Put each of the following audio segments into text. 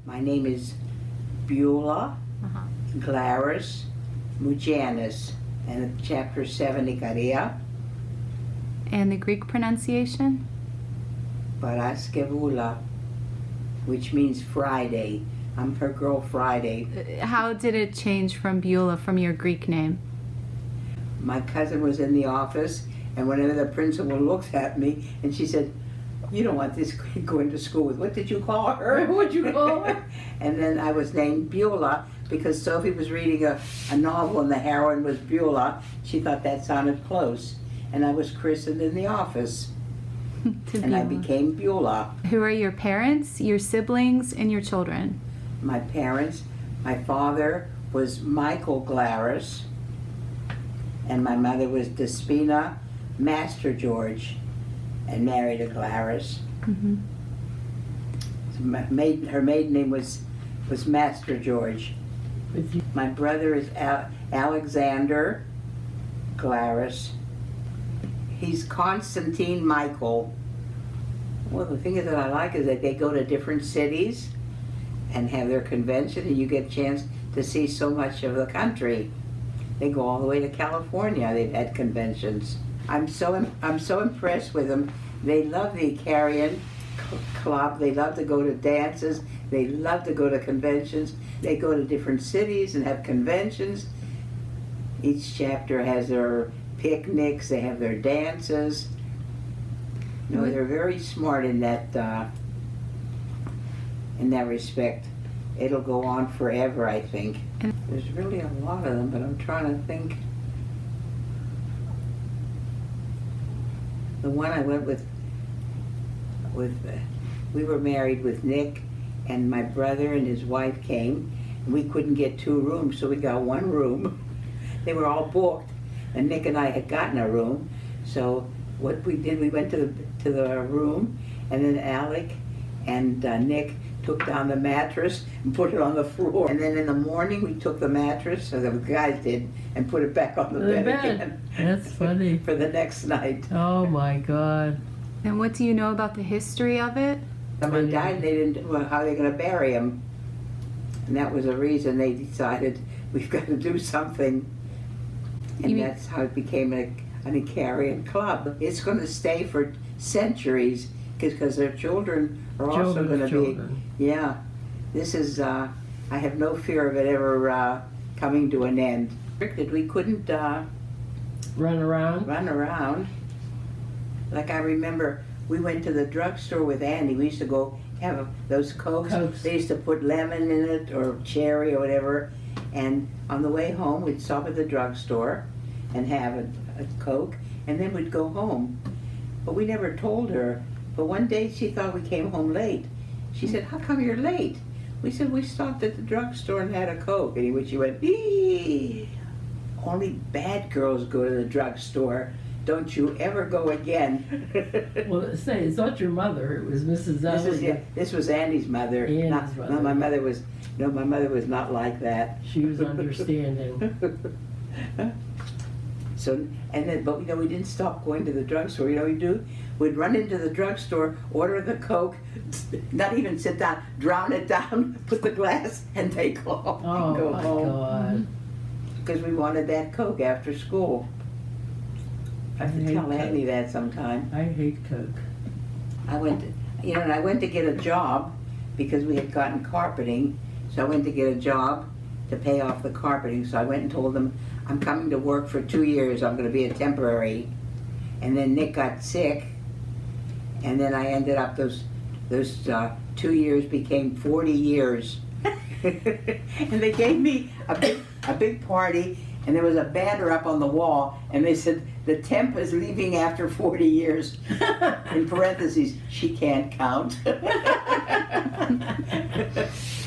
My name is Beulah Glaros Mouganis, and chapter 7, Icarian. And the Greek pronunciation? Paraskevula, which means Friday. I'm her girl Friday. How did it change from Beulah, from your Greek name? My cousin was in the office, and whenever the principal looked at me, and she said, "You don't want this kid going to school with, what did you call her?" What'd you call her? And then I was named Beulah because Sophie was reading a novel and the heroine was Beulah. She thought that sounded close. And I was christened in the office. And I became Beulah. Who are your parents, your siblings, and your children? My parents, my father was Michael Glaros, and my mother was Despina Master George, and married a Glaros. So her maiden name was Master George. My brother is Alexander Glaros. He's Constantine Michael. Well, the thing is that I like is that they go to different cities and have their convention, and you get a chance to see so much of the country. They go all the way to California. They've had conventions. I'm so impressed with them. They love the Icarian Club. They love to go to dances. They love to go to conventions. They go to different cities and have conventions. Each chapter has their picnics. They have their dances. No, they're very smart in that respect. It'll go on forever, I think. There's really a lot of them, but I'm trying to think. The one I went with we were married with Nick, and my brother and his wife came, and we couldn't get 2 rooms, so we got 1 room. They were all booked, and Nick and I had gotten a room, so what we did, we went to the room, and then Alec and Nick took down the mattress and put it on the floor. And then in the morning we took the mattress, or the guys did, and put it back on the bed again. That's funny. For the next night. Oh my God. And what do you know about the history of it? Somebody died and they didn't know how they're going to bury him. And that was the reason they decided we've got to do something. And that's how it became an Icarian club. It's going to stay for centuries because their children are also going to be. Yeah. This is, I have no fear of it ever coming to an end. We couldn't run around. Like I remember, we went to the drugstore with Andy. We used to go have those Cokes. They used to put lemon in it or cherry or whatever. And on the way home, we'd stop at the drugstore and have a Coke, and then we'd go home. But we never told her. But one day she thought we came home late. She said, "How come you're late?" We said, "We stopped at the drugstore and had a Coke." And she went, "Eee! Only bad girls go to the drugstore. Don't you ever go again." Well, say, it's not your mother. It was Mrs. This was Andy's mother. Andy's mother. No, my mother was not like that. She was understanding. So, but we didn't stop going to the drugstore. You know what we'd do? We'd run into the drugstore, order the Coke, not even sit down, drown it down, put the glass, and take off and go home. God. Because we wanted that Coke after school. I have to tell Andy that sometime. I hate Coke. I went to get a job because we had gotten carpeting. So I went to get a job to pay off the carpeting. So I went and told them, "I'm coming to work for 2 years. I'm going to be a temporary." And then Nick got sick, and then I ended up those 2 years became 40 years. And they gave me a big party, and there was a banner up on the wall, and they said, "The temp is leaving after 40 years." In parentheses, she can't count.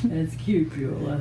That's cute, Beulah.